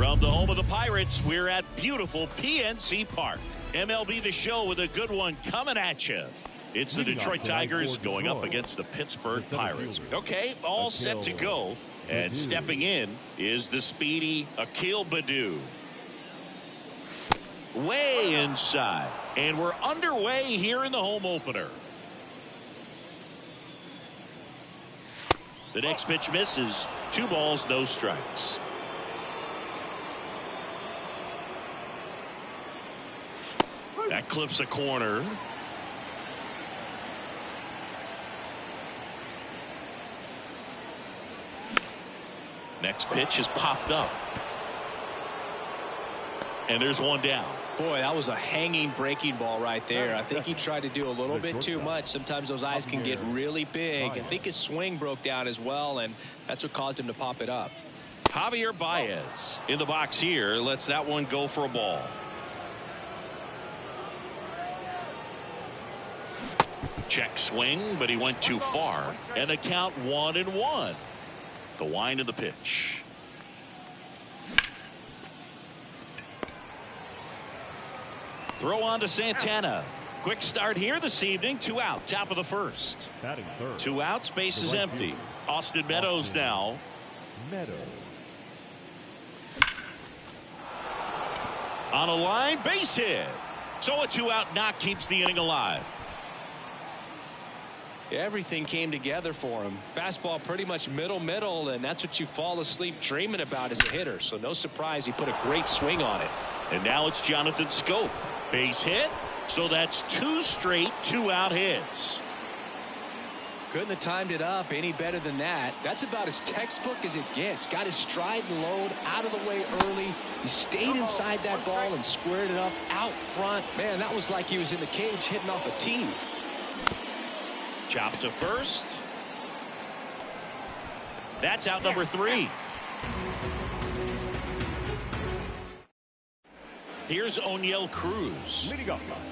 From the home of the Pirates, we're at beautiful PNC Park. MLB The Show with a good one coming at you. It's the Detroit Tigers going up against the Pittsburgh Pirates. Okay, all set to go. And stepping in is the speedy Akil Baddoo. Way inside. And we're underway here in the home opener. The next pitch misses. 2 balls, no strikes. That clips a corner. Next pitch is popped up. And there's one down. Boy, that was a hanging breaking ball right there. I think he tried to do a little bit too much. Sometimes those eyes can get really big. I think his swing broke down as well, and that's what caused him to pop it up. Javier Baez in the box here lets that one go for a ball. Check swing, but he went too far. And the count 1-1. The wind of the pitch. Throw on to Santana. Quick start here this evening. 2 out, top of the first. 2 outs, base is empty. Austin Meadows now. On a line, base hit. So a 2-out knock keeps the inning alive. Everything came together for him. Fastball pretty much middle, and that's what you fall asleep dreaming about as a hitter. So no surprise he put a great swing on it. And now it's Jonathan Scope. Base hit. So that's 2 straight 2-out hits. Couldn't have timed it up any better than that. That's about as textbook as it gets. Got his stride and load out of the way early. He stayed inside that ball and squared it up out front. Man, that was like he was in the cage hitting off a tee. Chop to first. That's out number 3. Here's O'Neill Cruz.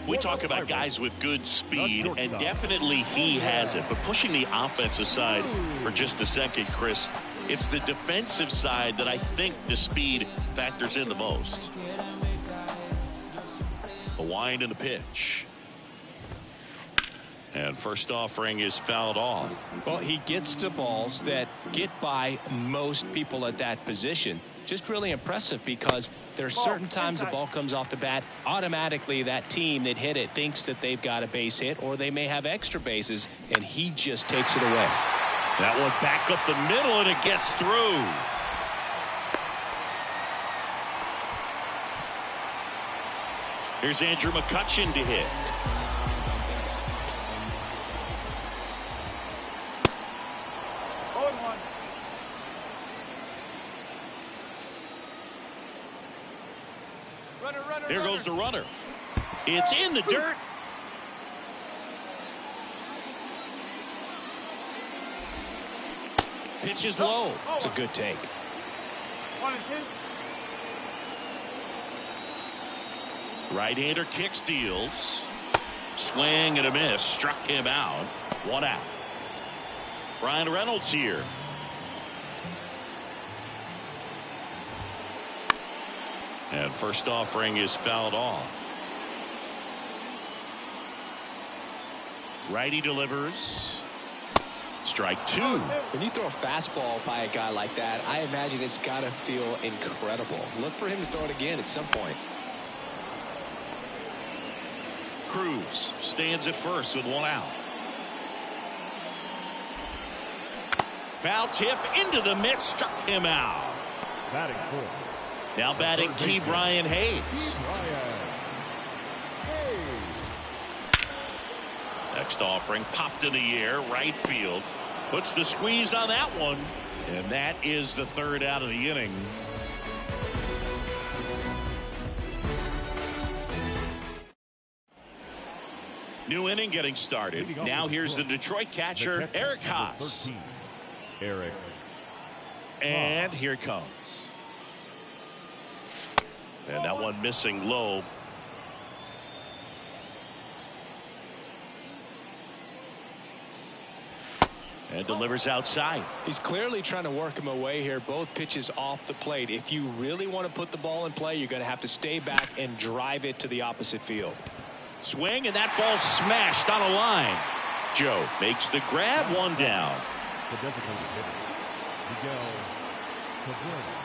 We talk about guys with good speed, and definitely he has it. But pushing the offense aside for just a second, Chris, it's the defensive side that I think the speed factors in the most. The wind and the pitch. And first offering is fouled off. Well, he gets to balls that get by most people at that position. Just really impressive because there are certain times the ball comes off the bat, automatically that team that hit it thinks that they've got a base hit or they may have extra bases, and he just takes it away. That one back up the middle, and it gets through. Here's Andrew McCutchen to hit. Here goes the runner. It's in the dirt. Pitch is low. It's a good take. 1-2. Right-hander kick steals. Swing and a miss. Struck him out. 1 out. Brian Reynolds here. And first offering is fouled off. Righty delivers. Strike 2. When you throw a fastball by a guy like that, I imagine it's got to feel incredible. Look for him to throw it again at some point. Cruz stands at first with 1 out. Foul tip into the mitt, struck him out. Batting 4. Now batting Key Brian Hayes. Next offering popped in the air, right field. Puts the squeeze on that one. And that is the 3rd out of the inning. New inning getting started. Now here's the Detroit catcher, Eric Haas. Eric. And here it comes. And that one missing low. And delivers outside. He's clearly trying to work him away here. Both pitches off the plate. If you really want to put the ball in play, you're going to have to stay back and drive it to the opposite field. Swing, and that ball smashed on a line. Joe makes the grab, one down. The designated hitter, Miguel Cabrera.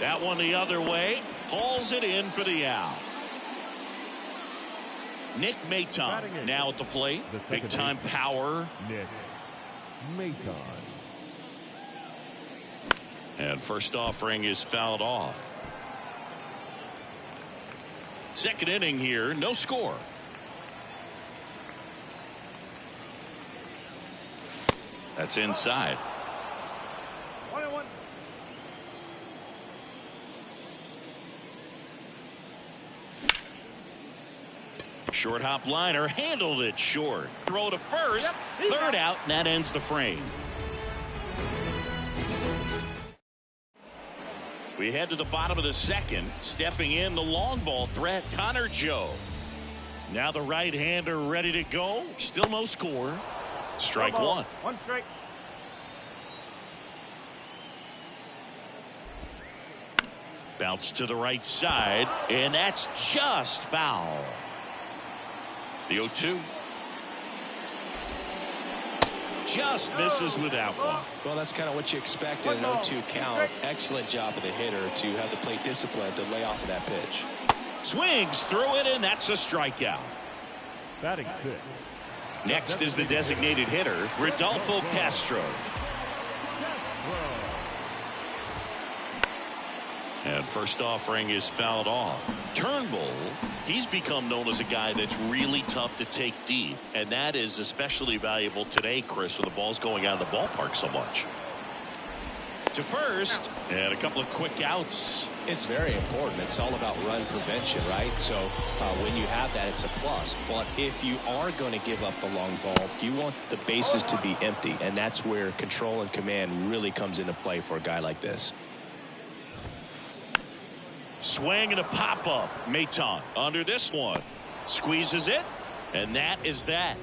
That one the other way. Hauls it in for the out. Nick Maton now at the plate. Big time power. Nick Maton. And first offering is fouled off. Second inning here, no score. That's inside. 1-1. Short hop liner, handled it short. Throw to first, third out, and that ends the frame. We head to the bottom of the second. Stepping in, the long ball threat, Connor Joe. Now the right-hander ready to go. Still no score. Strike one. One strike. Bounce to the right side, and that's just foul. The 0-2. Just misses with that one. Well, that's kind of what you expect in an 0-2 count. Excellent job of the hitter to have the plate discipline to lay off of that pitch. Swings through it, and that's a strikeout. Batting sixth. Next is the designated hitter, Rodolfo Castro. And first offering is fouled off. Turnbull, he's become known as a guy that's really tough to take deep. And that is especially valuable today, Chris, when the ball's going out of the ballpark so much. To first, and a couple of quick outs. It's very important. It's all about run prevention, right? So when you have that, it's a plus. But if you are going to give up the long ball, you want the bases to be empty. And that's where control and command really comes into play for a guy like this. Swing and a pop-up. Maton under this one. Squeezes it, and that is that.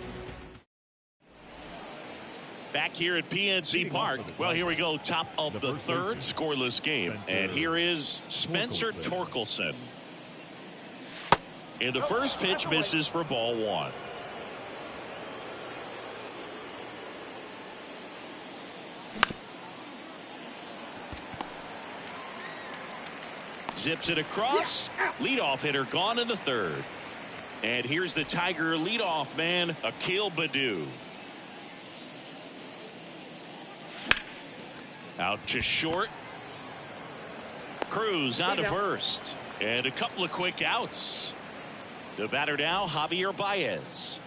Back here at PNC Park. Well, here we go. Top of the third. Scoreless game. And here is Spencer Torkelson. And the first pitch misses for ball one. Zips it across. Leadoff hitter gone in the third. And here's the Tiger leadoff man, Akil Baddoo. Out to short. Cruz on to first. And a couple of quick outs. The batter now, Javier Baez.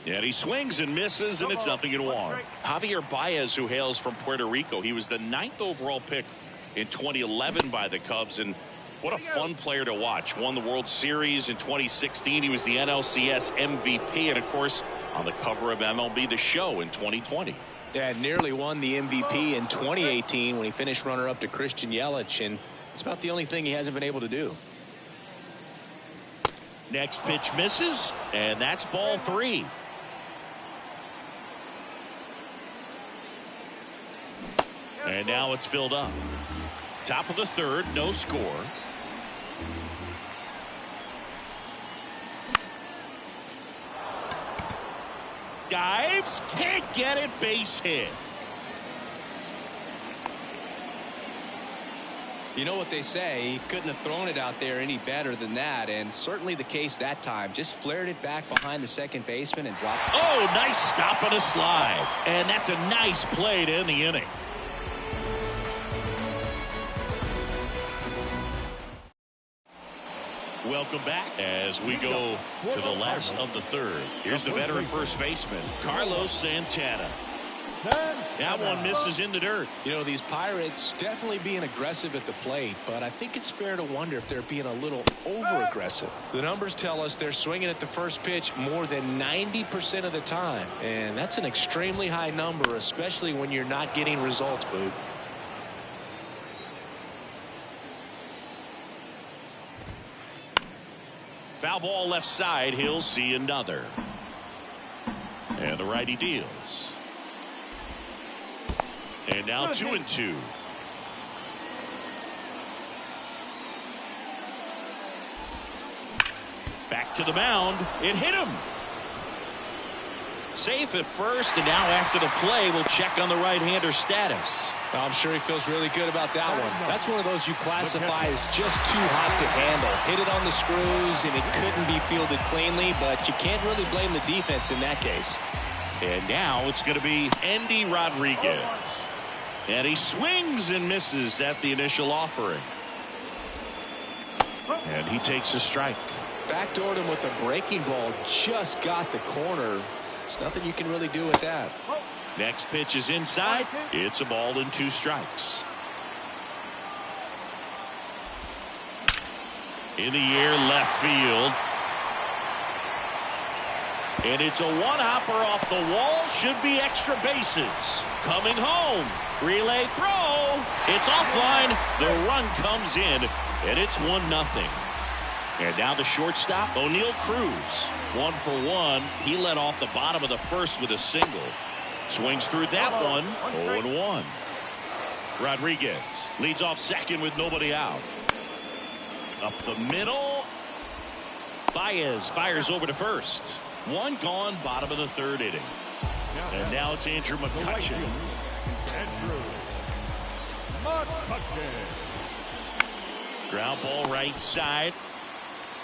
And he swings and misses, and it's 0-1. Javier Baez, who hails from Puerto Rico, he was the 9th overall pick in 2011 by the Cubs, and what a fun player to watch. Won the World Series in 2016. He was the NLCS MVP, and of course on the cover of MLB The Show in 2020. Yeah, nearly won the MVP in 2018 when he finished runner-up to Christian Yelich, and it's about the only thing he hasn't been able to do. Next pitch misses, and that's ball three. And now it's filled up. Top of the third, no score. Dives, can't get it, base hit. You know what they say, he couldn't have thrown it out there any better than that, and certainly the case that time. Just flared it back behind the second baseman and dropped it. Oh, nice stop on a slide. And that's a nice play to end the inning. Welcome back as we go to the last of the third. Here's the veteran first baseman, Carlos Santana. That one misses in the dirt. You know, these Pirates definitely being aggressive at the plate, but I think it's fair to wonder if they're being a little over aggressive. The numbers tell us they're swinging at the first pitch more than 90% of the time, and that's an extremely high number, especially when you're not getting results, Boot. Foul ball left side. He'll see another. And the righty deals. And now 2-2. Back to the mound. It hit him. Safe at first, and now after the play, we'll check on the right-hander status. Well, I'm sure he feels really good about that one. That's one of those you classify as just too hot to handle. Hit it on the screws, and it couldn't be fielded cleanly, but you can't really blame the defense in that case. And now it's going to be Endy Rodriguez. And he swings and misses at the initial offering. And he takes a strike. Backdoored him with a breaking ball. Just got the corner. There's nothing you can really do with that. Next pitch is inside. It's a ball and 2 strikes. In the air, left field. And it's a one-hopper off the wall. Should be extra bases. Coming home. Relay throw. It's offline. The run comes in, and it's 1-0. And now the shortstop, O'Neal Cruz. 1 for 1. He led off the bottom of the first with a single. Swings through that one. 0-1. Rodriguez leads off second with nobody out. Up the middle. Baez fires over to first. 1 gone, bottom of the 3rd inning. And now it's Andrew McCutchen. Ground ball right side.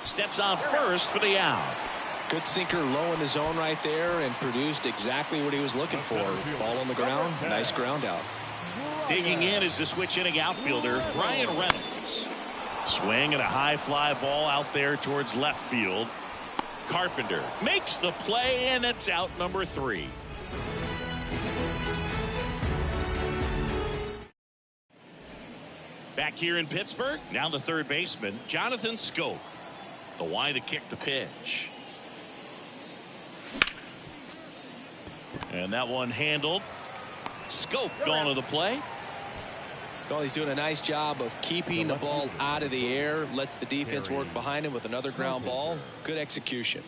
Steps on first for the out. Good sinker low in the zone right there and produced exactly what he was looking for. Ball on the ground. Nice ground out. Digging in is the switch inning outfielder, Ryan Reynolds. Swing and a high fly ball out there towards left field. Carpenter makes the play, and it's out number 3. Back here in Pittsburgh, now the third baseman, Jonathan Schoop. The wide to kick the pitch. And that one handled. Schoop going to the play. Well, he's doing a nice job of keeping the ball out of the air. Lets the defense work behind him with another ground ball. Good execution.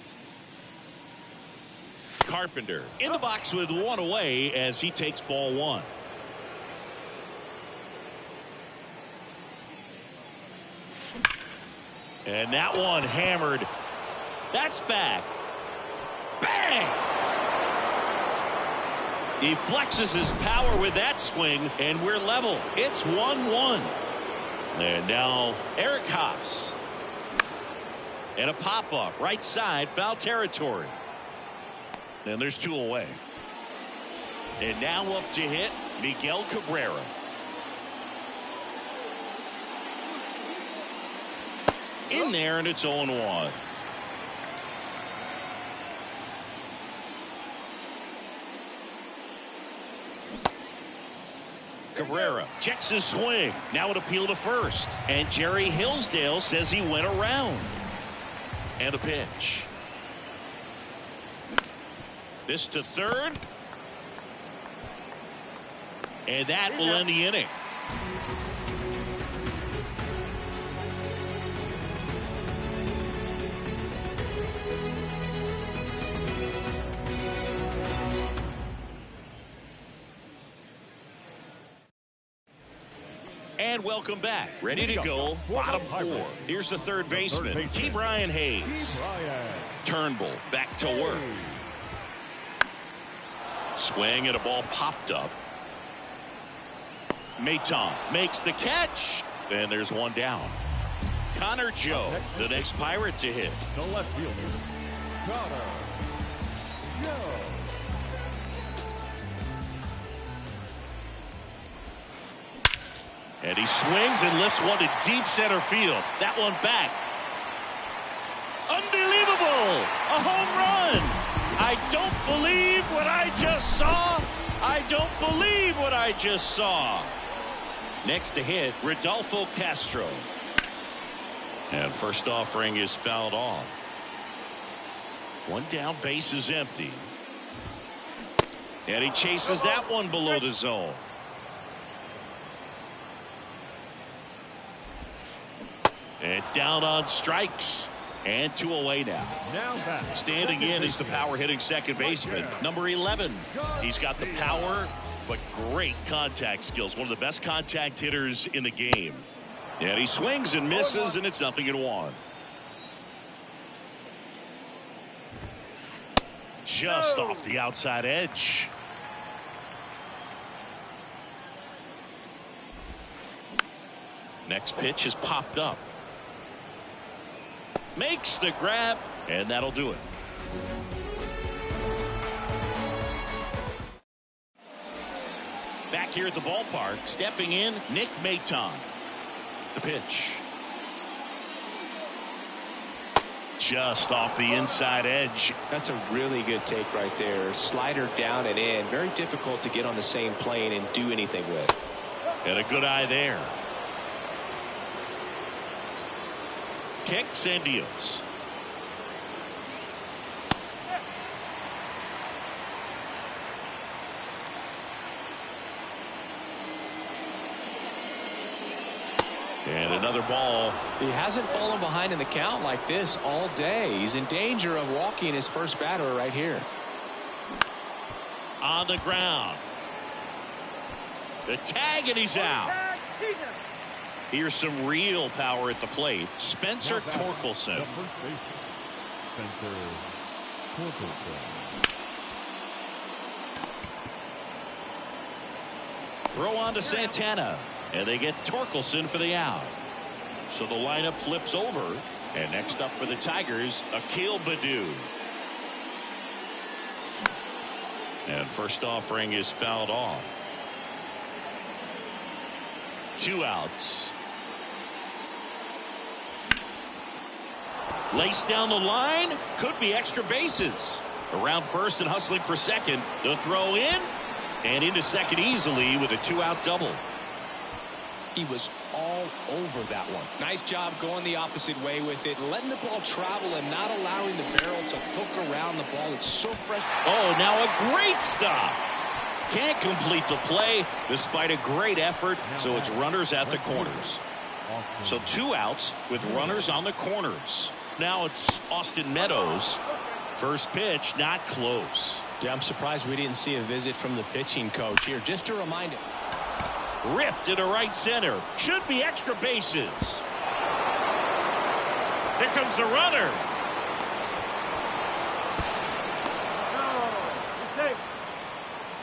Carpenter in the box with 1 away as he takes ball 1. And that one hammered. That's back. Bang! He flexes his power with that swing, and we're level. It's 1-1. And now Eric Haas. And a pop-up right side, foul territory. And there's 2 away. And now up to hit Miguel Cabrera. In there, and it's 0-1. Cabrera checks his swing. Now an appeal to first. And Jerry Hillsdale says he went around. And a pitch. This to third. And that will end the inning. And welcome back. Ready to go. Bottom 4. Here's the third baseman, Ke'Bryan Hayes. Turnbull back to work. Swing and a ball popped up. Maton makes the catch. And there's 1 down. Connor Joe, the next Pirate to hit. The left fielder, Connor Joe. And he swings and lifts one to deep center field. That one back. Unbelievable! A home run! I don't believe what I just saw. I don't believe what I just saw. Next to hit, Rodolfo Castro. And first offering is fouled off. 1 down, base is empty. And he chases that one below the zone. And down on strikes. And 2 away now. Standing in is the power-hitting second baseman, number 11. He's got the power, but great contact skills. One of the best contact hitters in the game. And he swings and misses, and it's 0-1. Just off the outside edge. Next pitch is popped up. Makes the grab, and that'll do it. Back here at the ballpark, stepping in, Nick Maton. The pitch. Just off the inside edge. That's a really good take right there. Slider down and in. Very difficult to get on the same plane and do anything with. And a good eye there. Kicks and deals. And another ball. He hasn't fallen behind in the count like this all day. He's in danger of walking his first batter right here. On the ground. The tag, and he's out. Here's some real power at the plate. Spencer Torkelson. Throw on to Santana. And they get Torkelson for the out. So the lineup flips over. And next up for the Tigers, Akil Baddoo. And first offering is fouled off. 2 outs. Laced down the line. Could be extra bases. Around first and hustling for second. The throw in. And into second easily with a 2-out double. He was all over that one. Nice job going the opposite way with it. Letting the ball travel and not allowing the barrel to hook around the ball. It's so fresh. Oh, now a great stop. Can't complete the play despite a great effort. So it's runners at the corners. So 2 outs with runners on the corners. Now it's Austin Meadows. First pitch, not close. Yeah, I'm surprised we didn't see a visit from the pitching coach here. Just to remind him. Ripped into right center. Should be extra bases. Here comes the runner.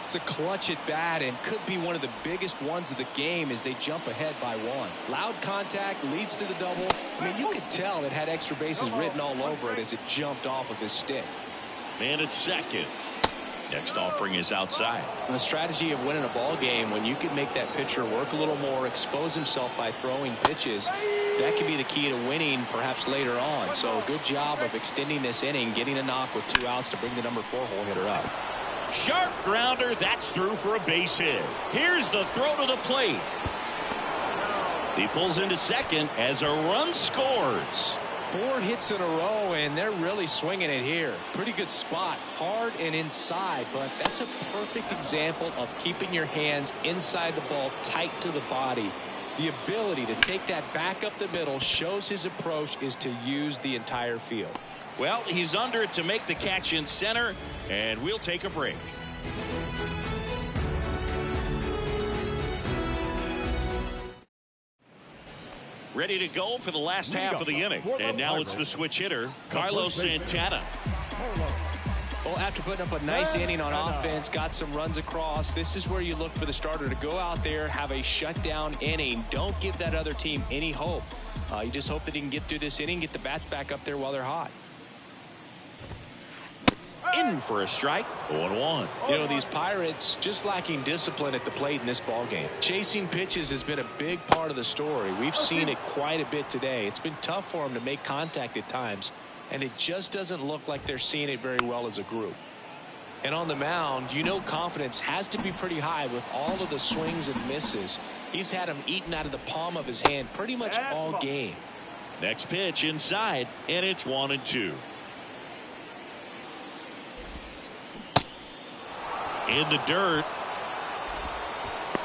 It's a clutch at bat and could be one of the biggest ones of the game as they jump ahead by 1. Loud contact leads to the double. I mean, you could tell it had extra bases written all over it as it jumped off of his stick. And it's second. Next offering is outside. And the strategy of winning a ball game, when you can make that pitcher work a little more, expose himself by throwing pitches, that can be the key to winning perhaps later on. So good job of extending this inning, getting a knock with 2 outs to bring the number 4 hole hitter up. Sharp grounder. That's through for a base hit. Here's the throw to the plate. He pulls into second as a run scores. 4 hits in a row, and they're really swinging it here. Pretty good spot, hard and inside, but that's a perfect example of keeping your hands inside the ball, tight to the body. The ability to take that back up the middle shows his approach is to use the entire field. Well, he's under it to make the catch in center, and we'll take a break. Ready to go for the last half of the inning. And now it's the switch hitter, Carlos Santana. Well, after putting up a nice inning on offense, got some runs across, this is where you look for the starter to go out there, have a shutdown inning. Don't give that other team any hope. You just hope that he can get through this inning, get the bats back up there while they're hot. In for a strike, 0-1. You know, these Pirates just lacking discipline at the plate in this ball game. Chasing pitches has been a big part of the story. We've seen it quite a bit today. It's been tough for them to make contact at times, and it just doesn't look like they're seeing it very well as a group. And on the mound, you know, confidence has to be pretty high with all of the swings and misses. He's had them eaten out of the palm of his hand pretty much all game. Next pitch inside, and it's 1-2. In the dirt.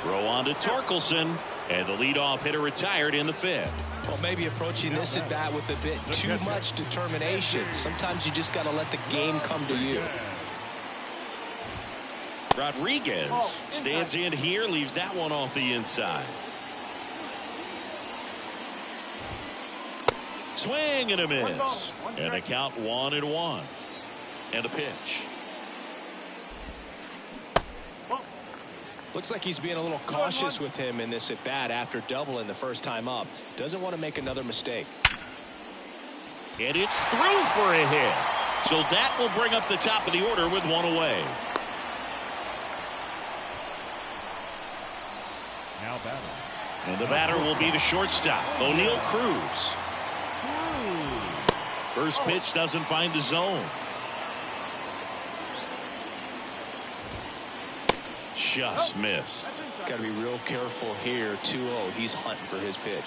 Throw on to Torkelson, And the leadoff hitter retired in the 5th. Well, maybe approaching this at bat with a bit too much determination. Sometimes you just got to let the game come to you. Rodriguez stands in here, leaves that one off the inside. Swing and a miss. And the count 1-1. And a pitch. Looks like he's being a little cautious with him in this at bat after doubling the first time up. Doesn't want to make another mistake. And it's through for a hit. So that will bring up the top of the order with one away. Now batting. And the batter will be the shortstop, O'Neal Cruz. First pitch doesn't find the zone. Just missed. Got to be real careful here. 2-0. He's hunting for his pitch.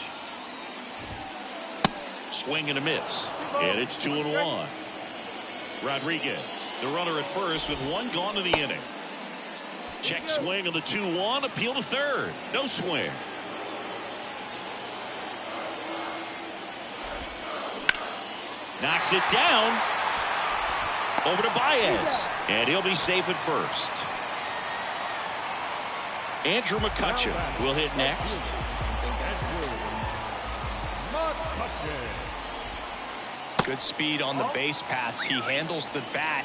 Swing and a miss. And it's 2-1. Rodriguez, the runner at first with one gone in the inning. Check swing on the 2-1. Appeal to third. No swing. Knocks it down. Over to Baez. And he'll be safe at first. Andrew McCutcheon will hit next. Good speed on the base pass. He handles the bat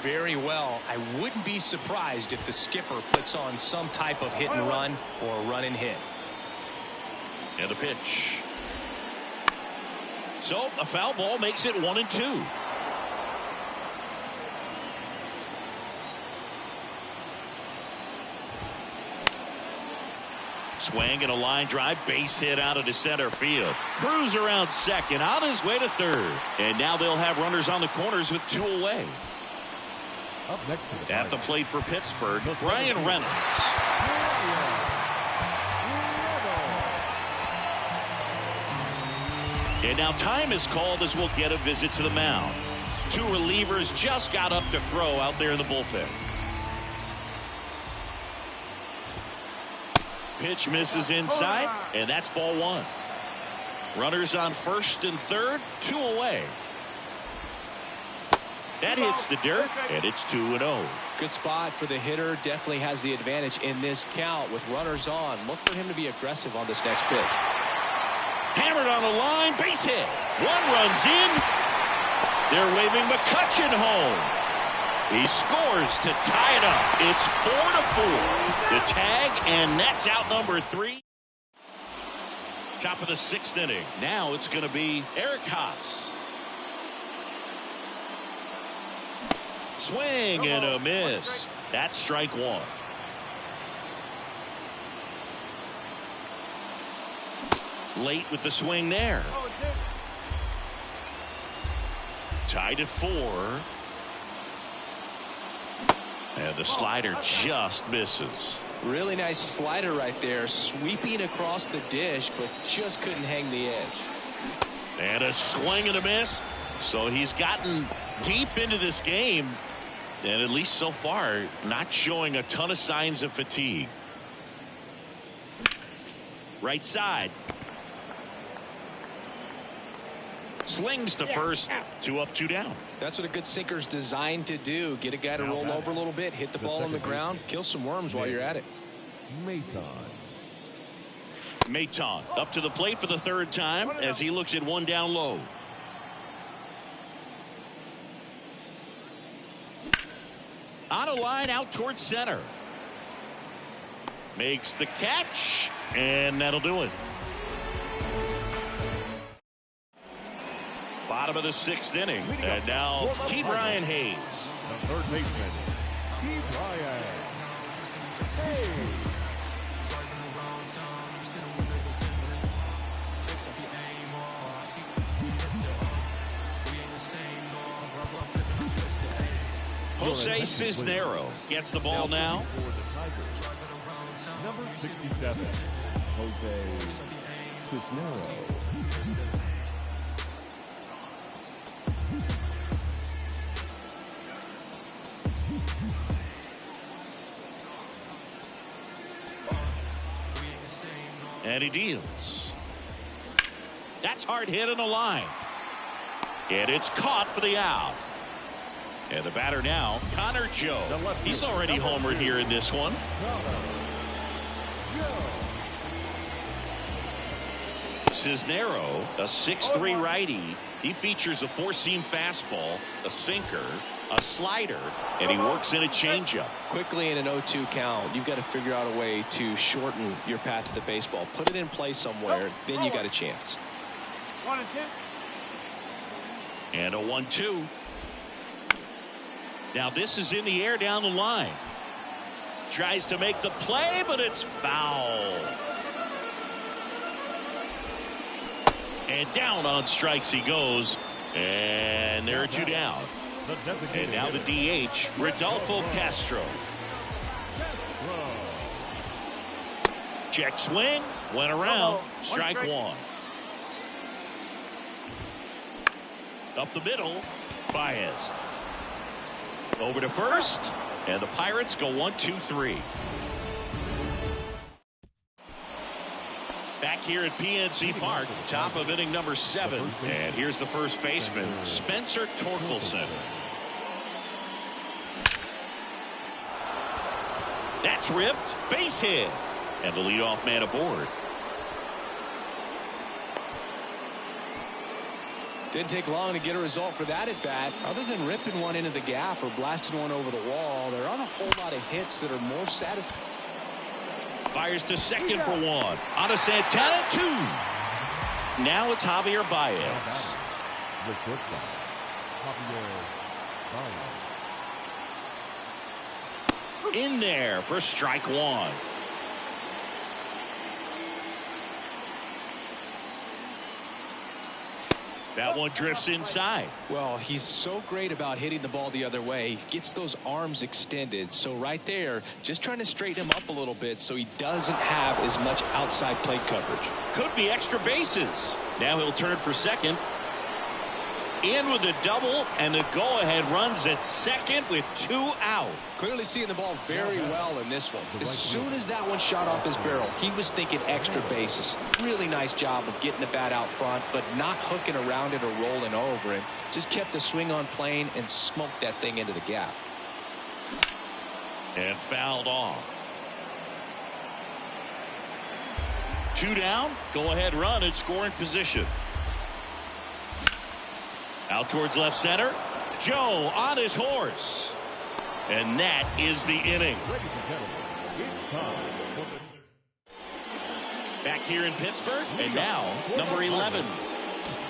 very well. I wouldn't be surprised if the skipper puts on some type of hit and run or a run and hit. And a pitch. So a foul ball makes it 1-2. Swing and a line drive, base hit out into center field. Cruz around second, on his way to third. And now they'll have runners on the corners with 2 away. Up next to At the plate for Pittsburgh, Brian Reynolds. And now time is called as we'll get a visit to the mound. 2 relievers just got up to throw out there in the bullpen. Pitch misses inside, and that's ball 1. Runners on first and third, 2 away. That hits the dirt, and it's 2-0. Good spot for the hitter. Definitely has the advantage in this count with runners on. Look for him to be aggressive on this next pitch. Hammered on the line, base hit. 1 runs in. They're waving McCutcheon home. He scores to tie it up. It's 4-4. The tag, and that's out number 3. Top of the 6th inning. Now it's going to be Eric Haas. Swing and a miss. That's strike 1. Late with the swing there. Tied at 4. And the slider just misses. Really nice slider right there, sweeping across the dish, but just couldn't hang the edge. And a swing and a miss. So he's gotten deep into this game, and at least so far not showing a ton of signs of fatigue. Right side. Slings to first. 2 up, 2 down. That's what a good sinker's designed to do. Get a guy to roll over a little bit, hit the ball on the ground, kill some worms while you're at it. Maton up to the plate for the 3rd time as he looks at 1 down low. On a line out towards center. Makes the catch, and that'll do it. Bottom of the 6th inning, and now Key Brian Hayes. The third baseman, Key Brian Hayes. Jose Cisnero gets the ball now. Number 67, Jose Cisnero. And he deals. That's hard hit in the line. And it's caught for the out. And the batter now, Connor Joe. He's already homered here in this one. Cisnero, a 6'3" righty. He features a four-seam fastball, a sinker, a slider, and he works in a changeup. Quickly in an 0-2 count, you've got to figure out a way to shorten your path to the baseball. Put it in play somewhere, then you got a chance. 1-2. And a 1-2. Now this is in the air down the line. Tries to make the play, but it's foul. And down on strikes he goes. And there are two down. And now the DH, Rodolfo Castro. Check swing. Went around. Strike one. Up the middle. Baez. Over to first. And the Pirates go 1-2-3. Back here at PNC Park, top of inning number 7. And here's the first baseman, Spencer Torkelson. That's ripped. Base hit. And the leadoff man aboard. Didn't take long to get a result for that at bat. Other than ripping one into the gap or blasting one over the wall, there aren't a whole lot of hits that are more satisfying. Fires to second for one. On to Santana, 2. Now it's Javier Baez. The shortstop, Javier Baez. In there for strike one. That one drifts inside. Well, he's so great about hitting the ball the other way. He gets those arms extended. So right there, just trying to straighten him up a little bit so he doesn't have as much outside plate coverage. Could be extra bases. Now he'll turn for second. In with a double, and the go-ahead runs at second with 2 out. Clearly seeing the ball very well in this one. As soon as that one shot off his barrel, he was thinking extra bases. Really nice job of getting the bat out front, but not hooking around it or rolling over it. Just kept the swing on plane and smoked that thing into the gap. And fouled off. 2 down, go-ahead run in scoring position. Out towards left center. Joe on his horse. And that is the inning. Back here in Pittsburgh. And now, number 11.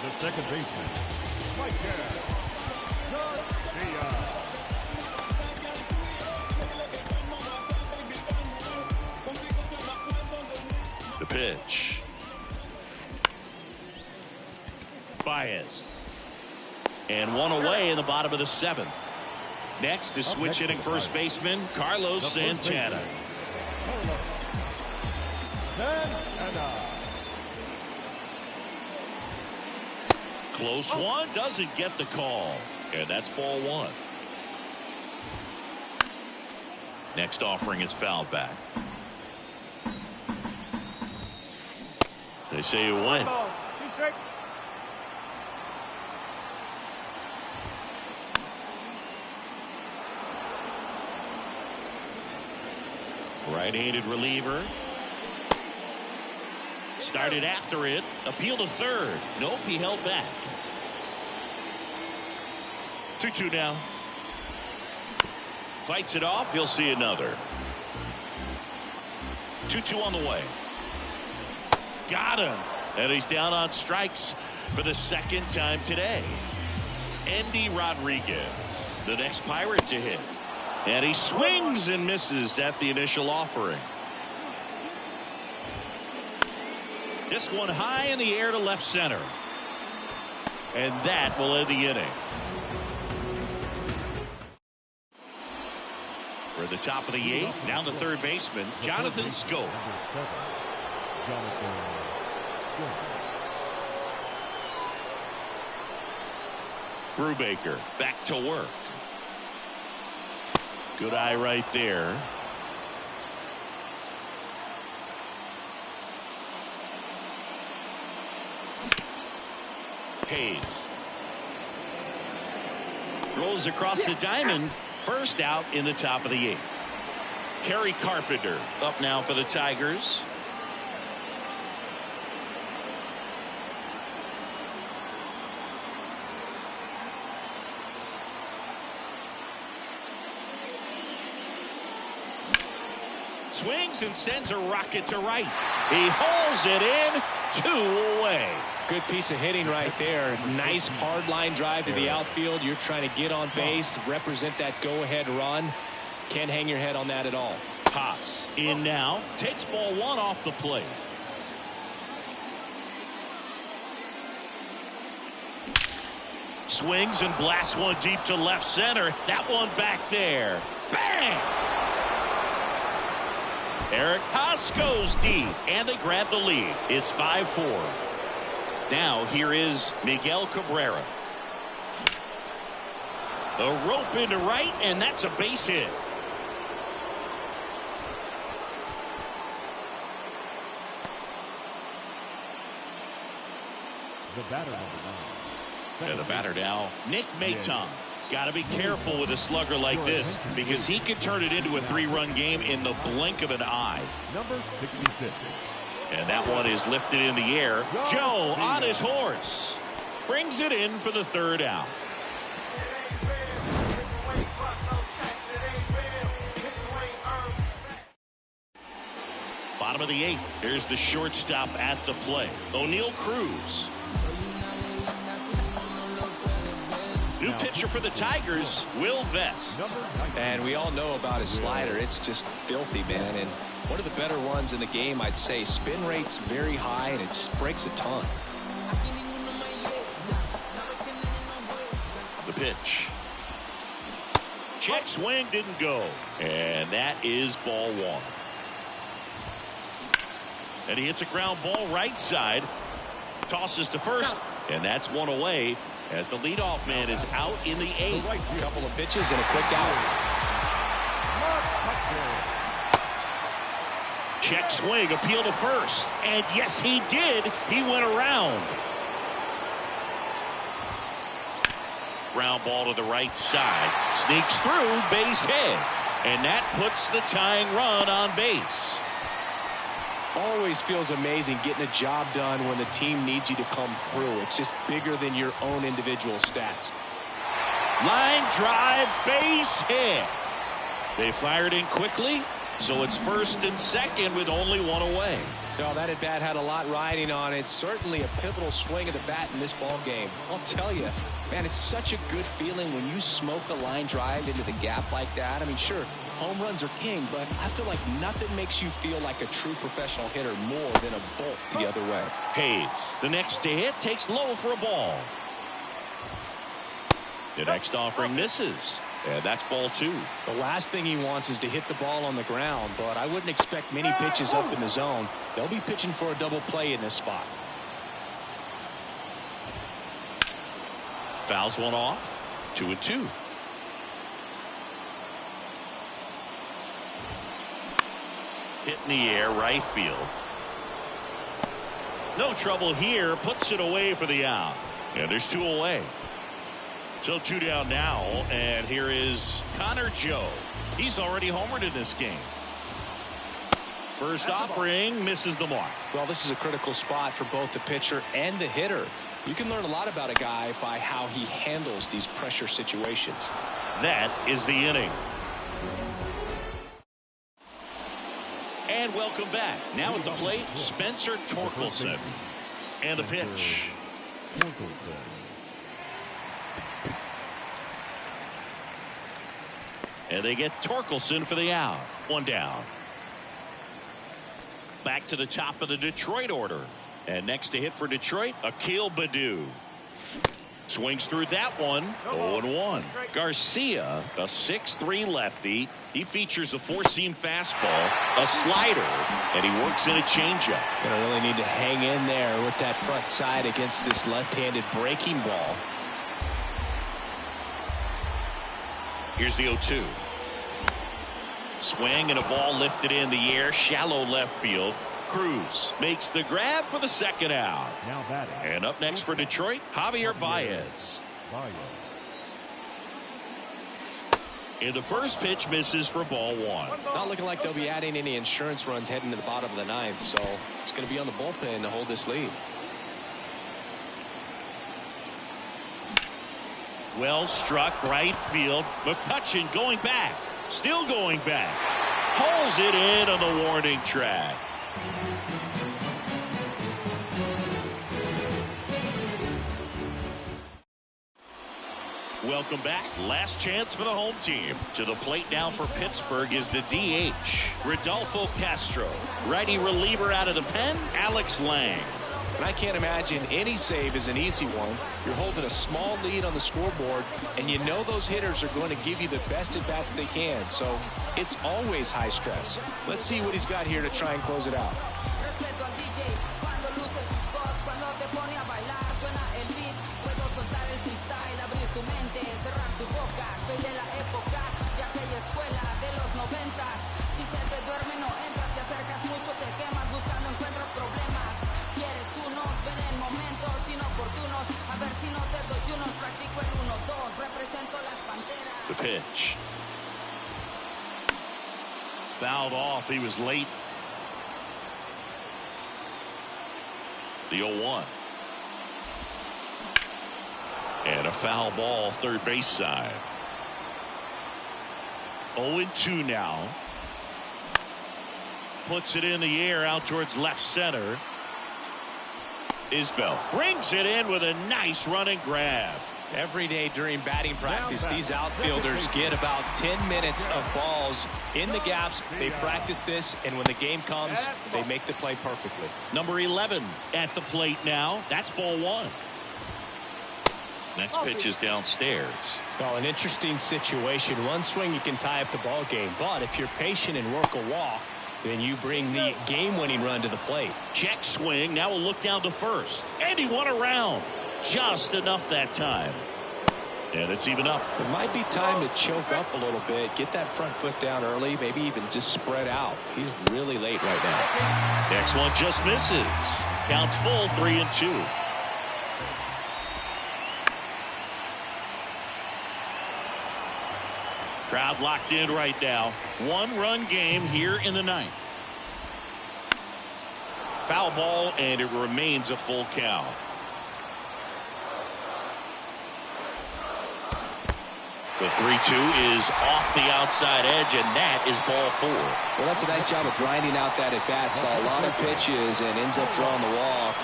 The second baseman, Mike The pitch. Baez. And one away in the bottom of the 7th. Next is switch hitting first baseman Carlos Santana. Close one, doesn't get the call. And that's ball 1. Next offering is fouled back. They say you win. Right-handed reliever. Started after it. Appeal to third. Nope, he held back. 2-2 now. Fights it off. He'll see another. 2-2 on the way. Got him. And he's down on strikes for the second time today. Andy Rodriguez, the next Pirate to hit. And he swings and misses at the initial offering. This one high in the air to left center. And that will end the inning. For the top of the 8th, down the third baseman, Jonathan Schoop. Brubaker back to work. Good eye right there. Hayes rolls across the diamond. First out in the top of the 8th. Kerry Carpenter up now for the Tigers. Swings and sends a rocket to right. He hauls it in, 2 away. Good piece of hitting right there. Nice hard line drive to the outfield. You're trying to get on base, represent that go-ahead run. Can't hang your head on that at all. Haas in now, takes ball 1 off the plate. Swings and blasts one deep to left center. That one back there. Bang! Eric Haas goes deep, and they grab the lead. It's 5-4. Now here is Miguel Cabrera. A rope into right, and that's a base hit. The batter number 9. And the batter now, Nick Maton. Got to be careful with a slugger like this because he could turn it into a 3-run game in the blink of an eye. Number 66. And that one is lifted in the air. Joe on his horse. Brings it in for the 3rd out. Bottom of the 8th. Here's the shortstop at the plate. O'Neal Cruz. New pitcher for the Tigers, Will Vest. And we all know about his slider. It's just filthy, man. And one of the better ones in the game, I'd say. Spin rate's very high, and it just breaks a ton. The pitch. Check swing, didn't go. And that is ball 1. And he hits a ground ball right side. Tosses to first, and that's 1 away. As the leadoff man is out in the 8th. A couple of pitches and a quick out. Check swing, appeal to first. And yes, he did. He went around. Ground ball to the right side. Sneaks through, base hit. And that puts the tying run on base. Always feels amazing getting a job done when the team needs you to come through. It's just bigger than your own individual stats. Line drive, base hit. They fired in quickly, so it's 1st and 2nd with only 1 away. No, that at bat had a lot riding on it. Certainly a pivotal swing of the bat in this ball game. I'll tell you, man, it's such a good feeling when you smoke a line drive into the gap like that. I mean, sure, home runs are king, but I feel like nothing makes you feel like a true professional hitter more than a bolt the other way. Hayes, the next to hit, takes low for a ball. The next offering misses. And that's ball 2. The last thing he wants is to hit the ball on the ground, but I wouldn't expect many pitches up in the zone. They'll be pitching for a double play in this spot. Fouls one off. 2-2. Hit in the air, right field. No trouble here. Puts it away for the out. And there's 2 away. So 2 down now, and here is Connor Joe. He's already homered in this game. First offering misses the mark. Well, this is a critical spot for both the pitcher and the hitter. You can learn a lot about a guy by how he handles these pressure situations. That is the inning. And welcome back. Now at the plate, Spencer Torkelson. And the pitch. And they get Torkelson for the out. 1 down. Back to the top of the Detroit order. And next to hit for Detroit, Akil Baddoo. Swings through that one. 0-1. Garcia, a 6'3 lefty. He features a 4-seam fastball, a slider, and he works in a changeup. Gonna really need to hang in there with that front side against this left-handed breaking ball. Here's the 0-2. Swing and a ball lifted in the air, shallow left field. Cruz makes the grab for the second out. Now batting. And up next for Detroit, Javier Baez. And the first pitch misses for ball one. Not looking like they'll be adding any insurance runs heading to the bottom of the ninth, so it's going to be on the bullpen to hold this lead. Well struck right field. McCutchen going back. Still going back. Hauls it in on the warning track. Welcome back. Last chance for the home team. To the plate now for Pittsburgh is the DH, Rodolfo Castro. Righty reliever out of the pen, Alex Lang. And I can't imagine any save is an easy one. You're holding a small lead on the scoreboard, and you know those hitters are going to give you the best at bats they can. So it's always high stress. Let's see what he's got here to try and close it out. The pitch. Fouled off. He was late. The 0-1. And a foul ball third base side. 0-2 now. Puts it in the air out towards left center. Isbell brings it in with a nice running grab. Every day during batting practice, these outfielders get about 10 minutes of balls in the gaps. They practice this, and when the game comes, they make the play perfectly. Number 11 at the plate now. That's ball one. Next pitch is downstairs. Well, an interesting situation. One swing, you can tie up the ball game. But if you're patient and work a walk, then you bring the game-winning run to the plate. Check swing. Now we'll look down to first. And he won around. Just enough that time. And it's even up. It might be time to choke up a little bit. Get that front foot down early. Maybe even just spread out. He's really late right now. Next one just misses. Counts full, 3-2. Crowd locked in right now. One-run game here in the ninth. Foul ball, and it remains a full count. The 3-2 is off the outside edge, and that is ball four. Well, that's a nice job of grinding out that at bat. Saw a lot of pitches and ends up drawing the walk.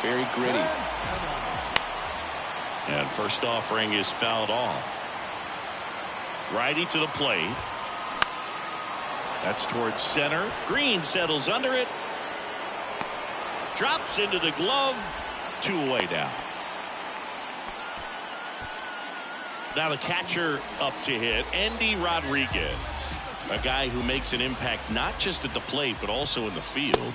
Very gritty. And first offering is fouled off. Righty to the plate. That's towards center. Green settles under it. Drops into the glove. 2 away down. Now the catcher up to hit, Andy Rodriguez. A guy who makes an impact not just at the plate, but also in the field.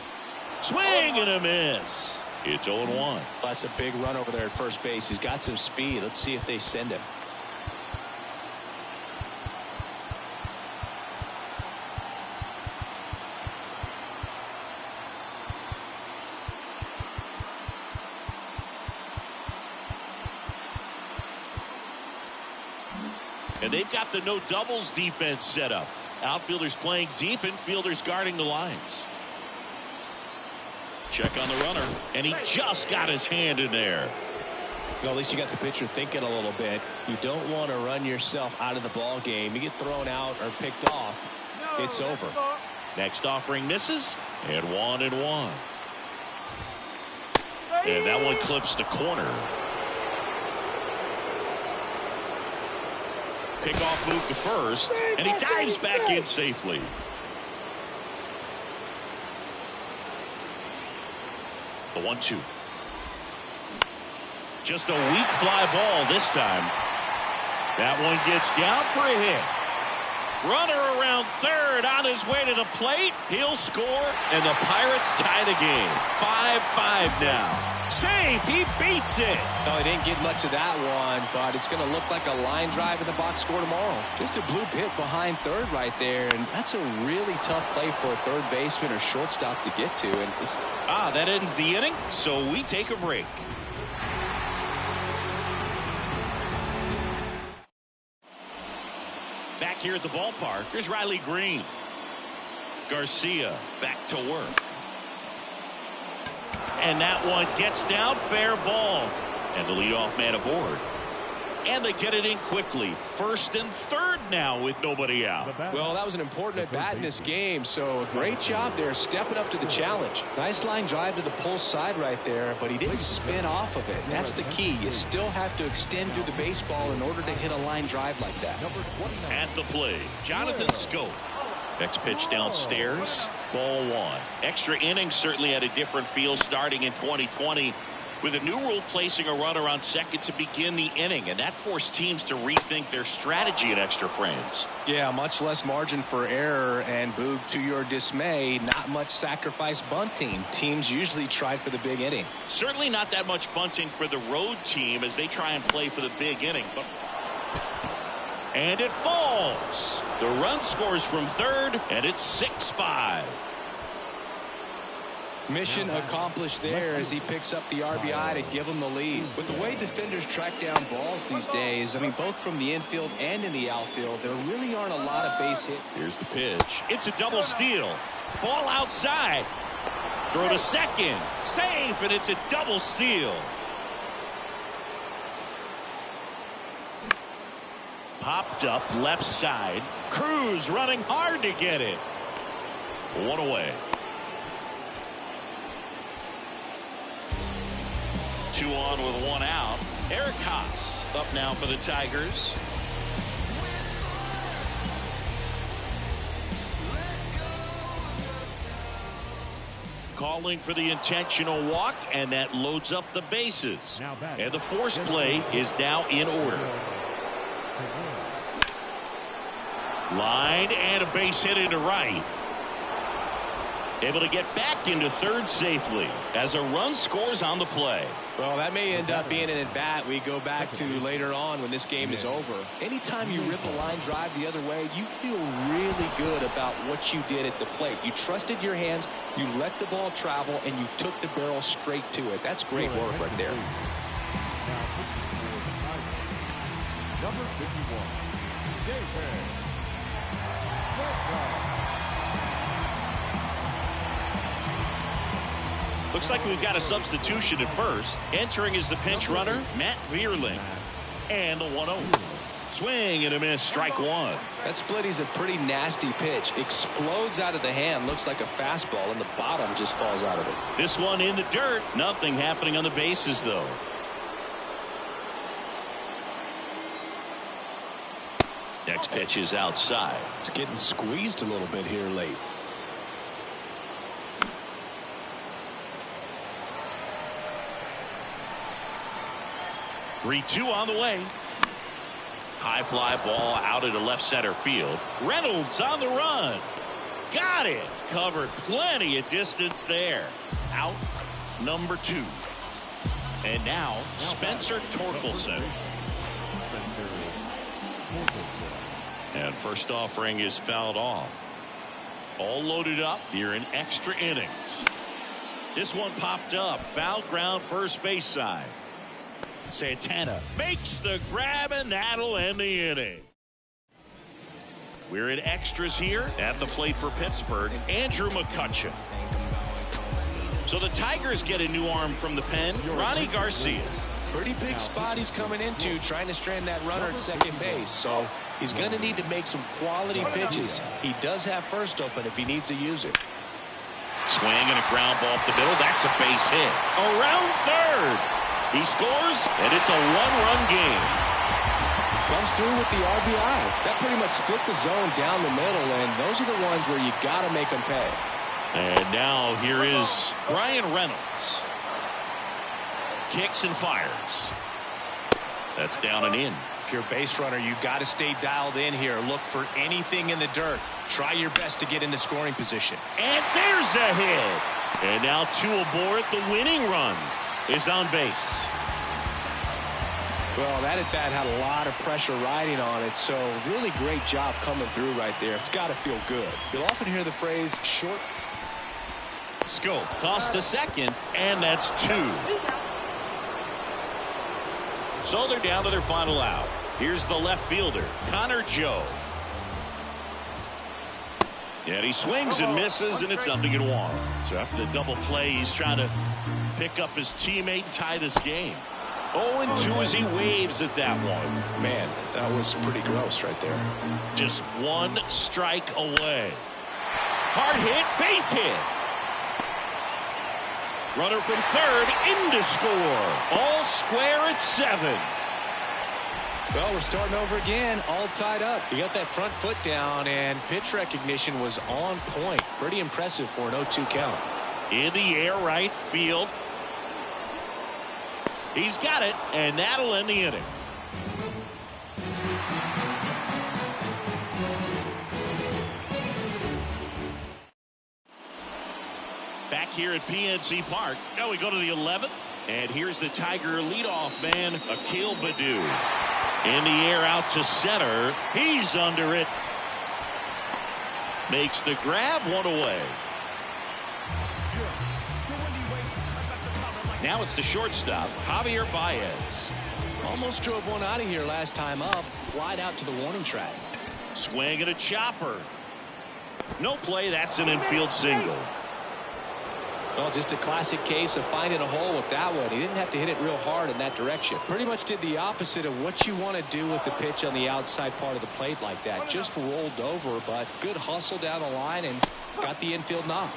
Swing and a miss. It's 0-1. Well, that's a big run over there at first base. He's got some speed. Let's see if they send him. And they've got the no doubles defense set up. Outfielders playing deep, infielders guarding the lines. Check on the runner, and he just got his hand in there. Well, at least you got the pitcher thinking a little bit. You don't want to run yourself out of the ball game. You get thrown out or picked off, it's over. Next offering misses, and 1-1. And that one clips the corner. Pickoff move to first, and he dives back in safely. The 1-2. Just a weak fly ball this time. That one gets down for a hit. Runner around third on his way to the plate. He'll score, and the Pirates tie the game. 5-5 now. Safe, he beats it. No, he didn't get much of that one, but it's going to look like a line drive in the box score tomorrow. Just a bloop hit behind third right there, and that's a really tough play for a third baseman or shortstop to get to. And that ends the inning, so we take a break. Back here at the ballpark, here's Riley Green. Garcia back to work. And that one gets down, fair ball. And the leadoff man aboard. And they get it in quickly. First and third now with nobody out. Well, that was an important at-bat in this game, so a great job there stepping up to the challenge. Nice line drive to the pull side right there, but he didn't spin off of it. That's the key. You still have to extend through the baseball in order to hit a line drive like that. At the plate, Jonathan Scope. Next pitch downstairs, ball one. Extra innings certainly had a different feel starting in 2020 with a new rule placing a runner on second to begin the inning, and that forced teams to rethink their strategy in extra frames. Yeah, much less margin for error, and Boog, to your dismay, not much sacrifice bunting. Teams usually try for the big inning. Certainly not that much bunting for the road team as they try and play for the big inning. And it falls. The run scores from third, and it's 6-5. Mission accomplished there as he picks up the RBI to give him the lead. With the way defenders track down balls these days, I mean, both from the infield and in the outfield, there really aren't a lot of base hits. Here's the pitch. It's a double steal. Ball outside. Throw to second. Safe, and it's a double steal. Popped up left side. Cruz running hard to get it. One away. 2 on with 1 out. Eric Haas up now for the Tigers. Calling for the intentional walk, and that loads up the bases. And the force play is now in order. Line and a base hit into right. Able to get back into third safely as a run scores on the play. Well, that may end up being an at-bat we go back to later on when this game is over. Anytime you rip a line drive the other way, you feel really good about what you did at the plate. You trusted your hands, you let the ball travel, and you took the barrel straight to it. That's great work right there. Number 51, David. Looks like we've got a substitution at first. Entering is the pinch runner, Matt Vierling. And the 1-0. Swing and a miss, strike one. That splitty's a pretty nasty pitch. Explodes out of the hand, looks like a fastball, and the bottom just falls out of it. This one in the dirt. Nothing happening on the bases, though. Next pitch is outside. It's getting squeezed a little bit here late. Three-two on the way. High fly ball out into left center field. Reynolds on the run. Got it. Covered plenty of distance there. Out number 2. And now Spencer Torkelson. And first offering is fouled off. All loaded up here in extra innings. This one popped up. Foul ground first base side. Santana makes the grab, and that'll end the inning. We're in extras here at the plate for Pittsburgh. Andrew McCutcheon. So the Tigers get a new arm from the pen. Ronnie Garcia. Pretty big spot he's coming into, trying to strand that runner at second base. So he's going to need to make some quality pitches. He does have first open if he needs to use it. Swing and a ground ball up the middle. That's a base hit. Around third. He scores, and it's a one-run game. Comes through with the RBI. That pretty much split the zone down the middle, and those are the ones where you got to make them pay. And now here is Brian Reynolds. Kicks and fires. That's down and in. you're a base runner, you've got to stay dialed in here. Look for anything in the dirt. Try your best to get into scoring position. And there's a hit. And now 2 aboard. The winning run is on base. Well, that at bat had a lot of pressure riding on it, so really great job coming through right there. It's got to feel good. You'll often hear the phrase short. Scope toss to second, and that's 2. So they're down to their final out. Here's the left fielder, Connor Joe. And he swings and misses, and it's 0-1. So after the double play, he's trying to pick up his teammate and tie this game. 0-2 as he waves at that one. Man, that was pretty gross right there. Just 1 strike away. Hard hit, base hit. Runner from third in to score. All square at 7. Well, we're starting over again, all tied up. You got that front foot down, and pitch recognition was on point. Pretty impressive for an 0-2 count. In the air, right field. He's got it, and that'll end the inning. Back here at PNC Park. Now we go to the 11th. And here's the Tiger leadoff man, Akil Baddoo. In the air out to center. He's under it. Makes the grab, 1 away. Now it's the shortstop, Javier Baez. Almost drove one out of here last time up. Flied out to the warning track. Swing and a chopper. No play. That's an infield single. Well, just a classic case of finding a hole with that one. He didn't have to hit it real hard in that direction. Pretty much did the opposite of what you want to do with the pitch on the outside part of the plate like that. Just rolled over, but good hustle down the line and got the infield knock.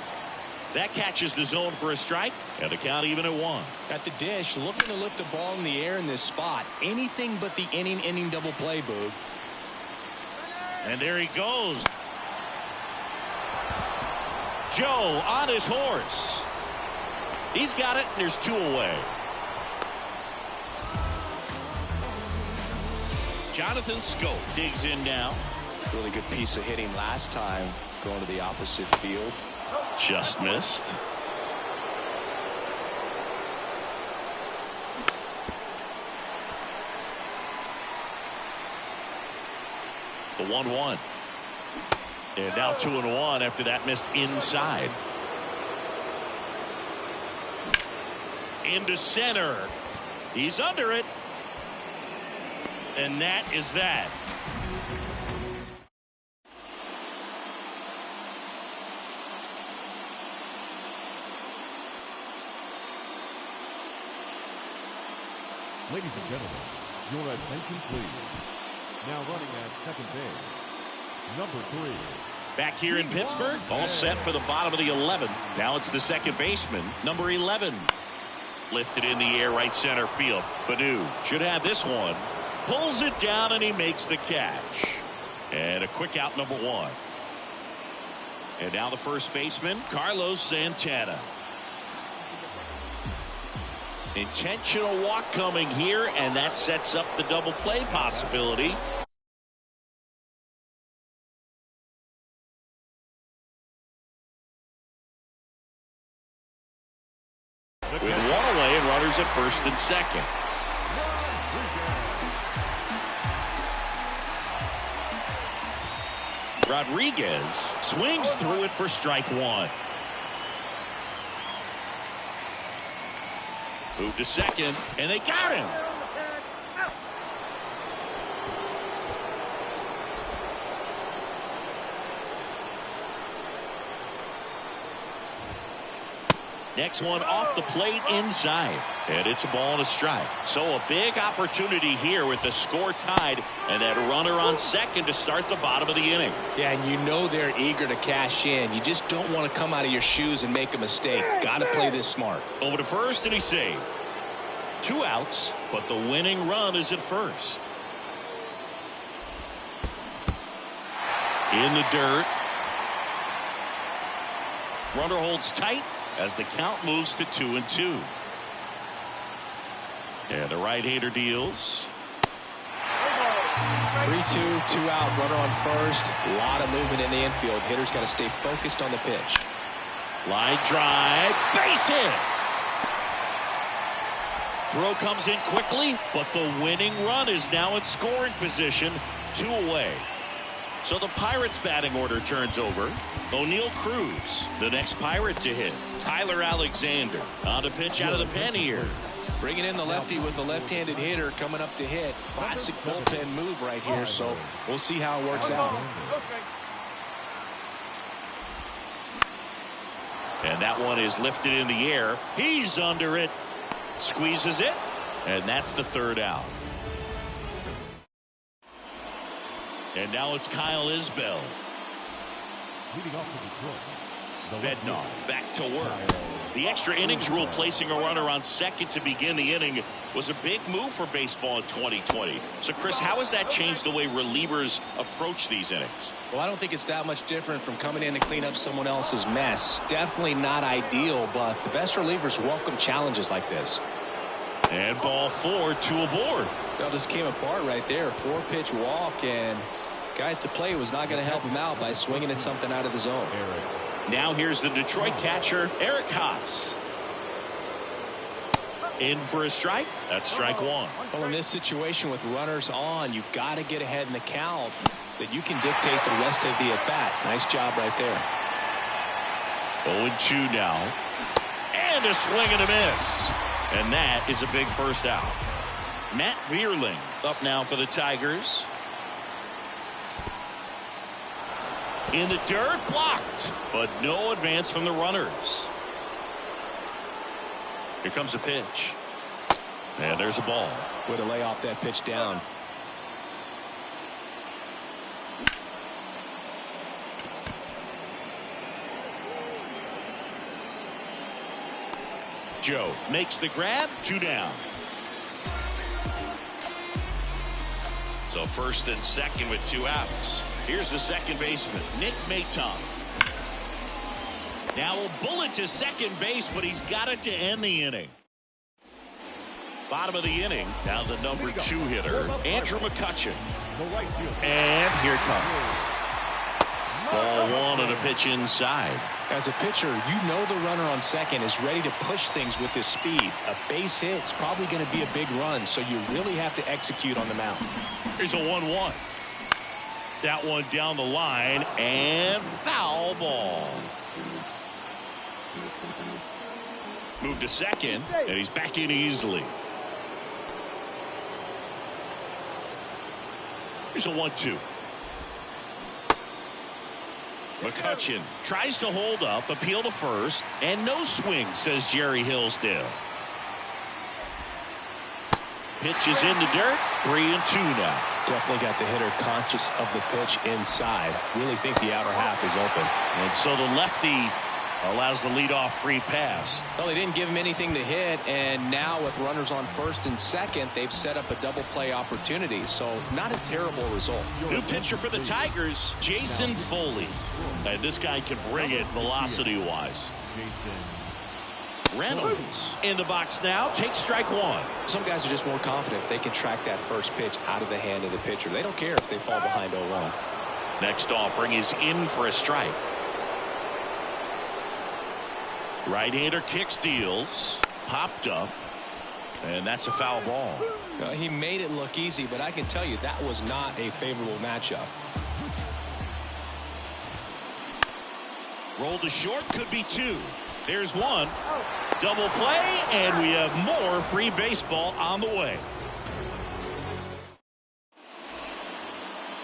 That catches the zone for a strike, and the count even at 1. At the dish, looking to lift the ball in the air in this spot. Anything but the inning double play, Boog. And there he goes. Joe on his horse. He's got it, and there's 2 away. Jonathan Scope digs in now. Really good piece of hitting last time, going to the opposite field. Just missed. The 1-1. And now 2-1 after that missed inside. Into center. He's under it. And that is that. Ladies and gentlemen, your attention please. Now running at second base, number 3. Back here in Pittsburgh, all set for the bottom of the 11th. Now it's the second baseman, number 11. Lifted in the air, right center field. Baddoo should have this one. Pulls it down, and he makes the catch. And a quick out, number 1. And now the first baseman, Carlos Santana. Intentional walk coming here, and that sets up the double play possibility. With 1 away and runners at first and second. Rodriguez swings through it for strike 1. Moved to second, and they got him. Next one off the plate inside. And it's a ball and a strike. So a big opportunity here with the score tied and that runner on second to start the bottom of the inning. Yeah, and you know they're eager to cash in. You just don't want to come out of your shoes and make a mistake. Got to play this smart. Over to first, and he saved. 2 outs, but the winning run is at first. In the dirt. Runner holds tight as the count moves to 2-2. And the right-hander deals. 3-2, 2 out, runner on first. A lot of movement in the infield. Hitter's got to stay focused on the pitch. Line drive, base hit. Throw comes in quickly, but the winning run is now in scoring position, 2 away. So the Pirates batting order turns over. O'Neal Cruz, the next Pirate to hit. Tyler Alexander on the pitch out of the pen here. Bringing in the lefty with the left-handed hitter coming up to hit. Classic bullpen move right here, so we'll see how it works out. And that one is lifted in the air. He's under it. Squeezes it. And that's the 3rd out. And now it's Kyle Isbell. Leading off to Detroit. Bednar back to work. The extra innings rule placing a runner on second to begin the inning was a big move for baseball in 2020. So, Chris, how has that changed the way relievers approach these innings? Well, I don't think it's that much different from coming in to clean up someone else's mess. Definitely not ideal, but the best relievers welcome challenges like this. And ball 4, 2 aboard. That just came apart right there. 4-pitch walk, and guy at the plate was not going to help him out by swinging at something out of the zone. Now here's the Detroit catcher, Eric Haas. In for a strike. That's strike 1. Well, in this situation with runners on, you've got to get ahead in the count so that you can dictate the rest of the at-bat. Nice job right there. 0-2 now. And a swing and a miss. And that is a big first out. Matt Vierling up now for the Tigers. In the dirt, blocked, but no advance from the runners. Here comes a pitch. And there's a ball. Way to lay off that pitch down. Joe makes the grab, 2 down. So first and second with 2 outs. Here's the second baseman, Nick Maton. Now a bullet to second base, but he's got it to end the inning. Bottom of the inning, now the number 2 hitter, Andrew McCutchen. And here it comes. Ball 1 and a pitch inside. As a pitcher, you know the runner on second is ready to push things with his speed. A base hit's probably going to be a big run, so you really have to execute on the mound. Here's a 1-1. That one down the line, and foul ball. Moved to second, and he's back in easily. Here's a 1-2. McCutchen tries to hold up, appeal to first, and no swing, says Jerry Hillsdale. Pitch is in the dirt, 3-2 now. Definitely got the hitter conscious of the pitch inside. Really think the outer half is open. And so the lefty allows the leadoff free pass. Well, they didn't give him anything to hit, and now with runners on first and second, they've set up a double play opportunity. So not a terrible result. New pitcher for the Tigers, Jason Foley. And this guy can bring it velocity-wise. Reynolds in the box now, takes strike 1. Some guys are just more confident they can track that first pitch out of the hand of the pitcher. They don't care if they fall behind 0-1. Next offering is in for a strike. Right-hander kick steals, popped up, and that's a foul ball. He made it look easy, but I can tell you that was not a favorable matchup. Roll to short, could be 2. There's 1. Double play, and we have more free baseball on the way.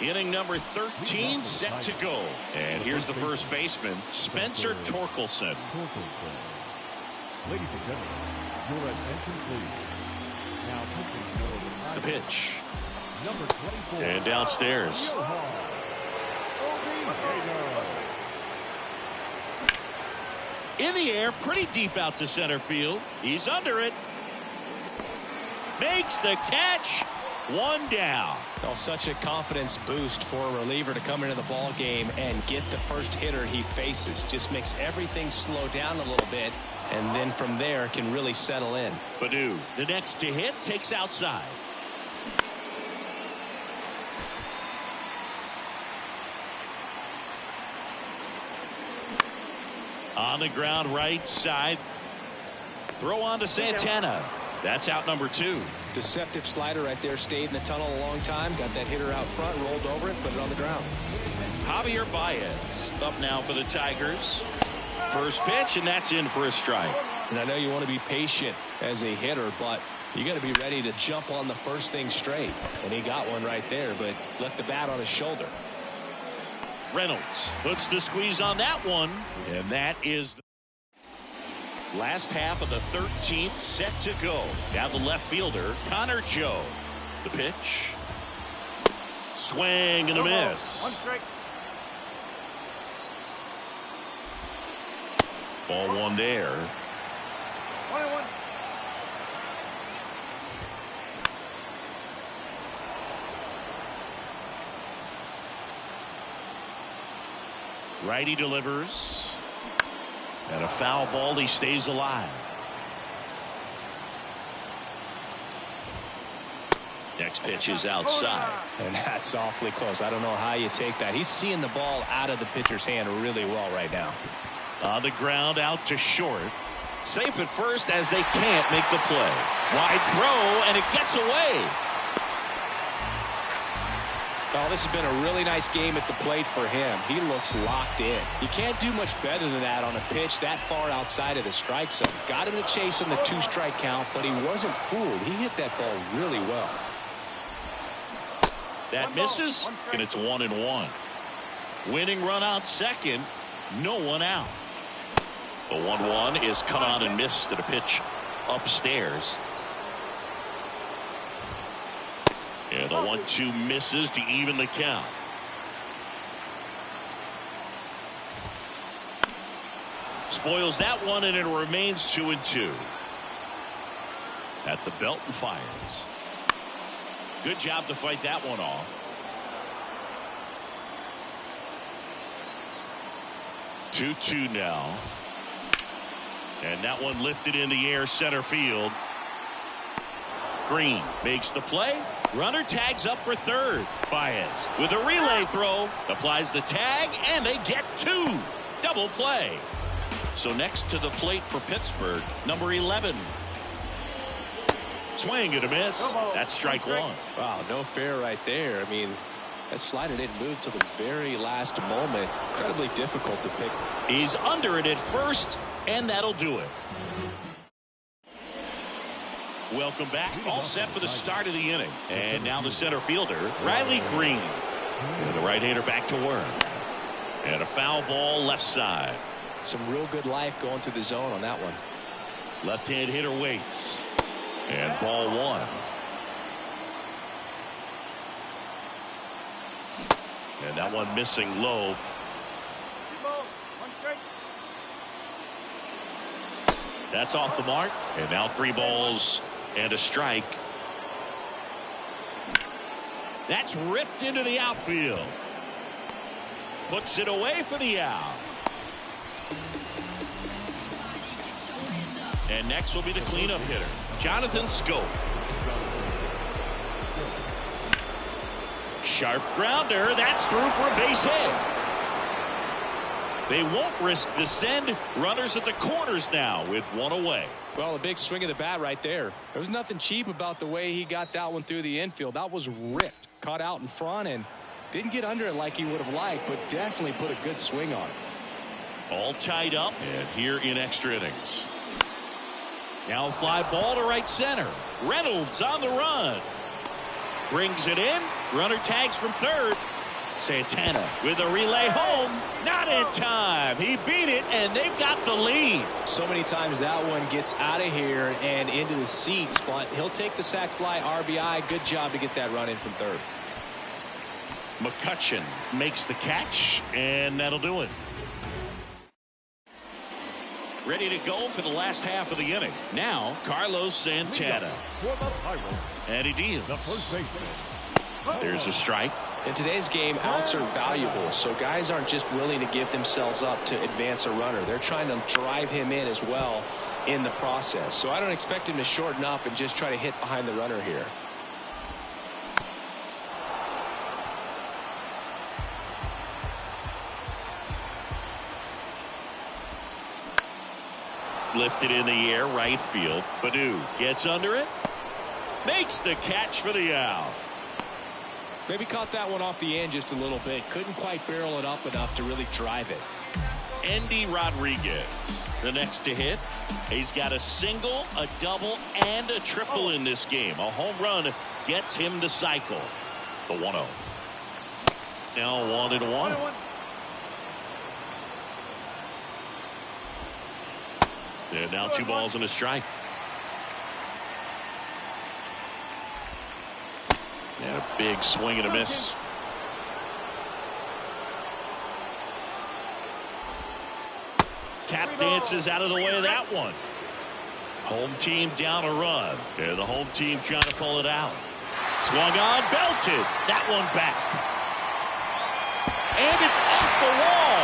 Inning number 13 set to go. And here's the first baseman, Spencer Torkelson. Ladies and gentlemen, your attention please. Now pitching The pitch. number 24. And downstairs. In the air, pretty deep out to center field. He's under it. Makes the catch. 1 down. Well, such a confidence boost for a reliever to come into the ball game and get the first hitter he faces. Just makes everything slow down a little bit, and then from there can really settle in. Baду, the next to hit, takes outside. On the ground right side. Throw on to Santana. That's out number 2. Deceptive slider right there. Stayed in the tunnel a long time. Got that hitter out front. Rolled over it. Put it on the ground. Javier Baez up now for the Tigers. First pitch, and that's in for a strike. And I know you want to be patient as a hitter, but you got to be ready to jump on the first thing straight. And he got one right there, but left the bat on his shoulder. Reynolds puts the squeeze on that one, and that is the last half of the 13th set to go. Now the left fielder, Connor Joe. The pitch. Swing and a miss. 1 strike. Ball 1 there. 21. Righty delivers. And a foul ball. He stays alive. Next pitch is outside. And that's awfully close. I don't know how you take that. He's seeing the ball out of the pitcher's hand really well right now. On the ground out to short. Safe at first as they can't make the play. Wide throw, and it gets away. Oh, this has been a really nice game at the plate for him. He looks locked in. You can't do much better than that on a pitch that far outside of the strike zone. Got him to chase on the 2-strike count, but he wasn't fooled. He hit that ball really well. That misses, and it's 1-1. Winning run out second, no one out. The 1-1 is cut on and missed to the pitch upstairs. And the 1-2 misses to even the count. Spoils that one, and it remains 2-2. At the belt and fires. Good job to fight that one off. Two now. And that one lifted in the air center field. Green makes the play. Runner tags up for third. Baez with a relay throw. Applies the tag, and they get 2. Double play. So next to the plate for Pittsburgh, number 11. Swing and a miss. That's strike 1. Wow, no fair right there. I mean, that slider didn't move till the very last moment. Incredibly difficult to pick. He's under it at first, and that'll do it. Welcome back. All set for the start of the inning. And now the center fielder, Riley Green. And the right-hander back to work. And a foul ball left side. Some real good life going through the zone on that one. Left-hand hitter waits. And ball 1. And that one missing low. 1 strike. That's off the mark. And now 3 balls and a strike. That's ripped into the outfield. Puts it away for the out. And next will be the cleanup hitter, Jonathan Scope. Sharp grounder. That's through for a base hit. They won't risk the send. Runners at the corners now with 1 away. Well, a big swing of the bat right there. There was nothing cheap about the way he got that one through the infield. That was ripped. Caught out in front and didn't get under it like he would have liked, but definitely put a good swing on it. All tied up and here in extra innings. Now a fly ball to right center. Reynolds on the run. Brings it in. Runner tags from third. Santana with a relay home. Not in time. He beat it, and they've got the lead. So many times that one gets out of here and into the seats, but he'll take the sac fly RBI. Good job to get that run in from third. McCutchen makes the catch, and that'll do it. Ready to go for the last half of the inning. Now, Carlos Santana. For the Pirates, And he deals. the first baseman. There's a strike. In today's game, outs are valuable, so guys aren't just willing to give themselves up to advance a runner. They're trying to drive him in as well in the process. So I don't expect him to shorten up and just try to hit behind the runner here. Lifted in the air, right field. Baду gets under it. Makes the catch for the out. Maybe caught that one off the end just a little bit. Couldn't quite barrel it up enough to really drive it. Andy Rodriguez, the next to hit. He's got a single, a double, and a triple in this game. A home run gets him the cycle. The 1-0. Now 1-1. And now 2 balls and a strike. And a big swing and a miss. Tap dances out of the way of that one. Home team down a run. And the home team trying to pull it out. Swung on, belted. That one back. And it's off the wall.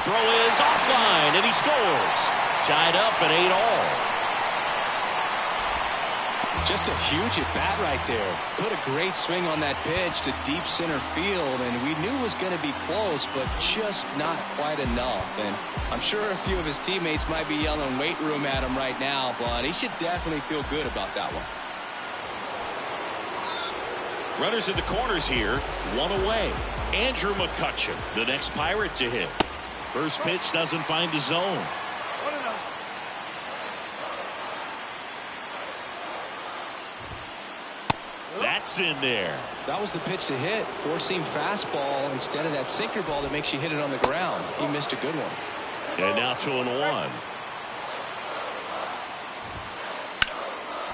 Throw is offline, and he scores. Tied up at 8-all. Just a huge at bat right there. Put a great swing on that pitch to deep center field, and we knew it was going to be close, but just not quite enough. And I'm sure a few of his teammates might be yelling weight room at him right now, but he should definitely feel good about that one. Runners at the corners here, 1 away. Andrew McCutchen, the next Pirate to hit. First pitch doesn't find the zone. That's in there. That was the pitch to hit. Four-seam fastball instead of that sinker ball that makes you hit it on the ground. He missed a good one. And now 2-1.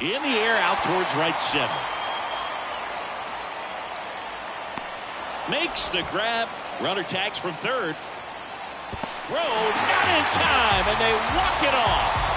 In the air out towards right center. Makes the grab. Runner tags from third. Rowe not in time, and they walk it off.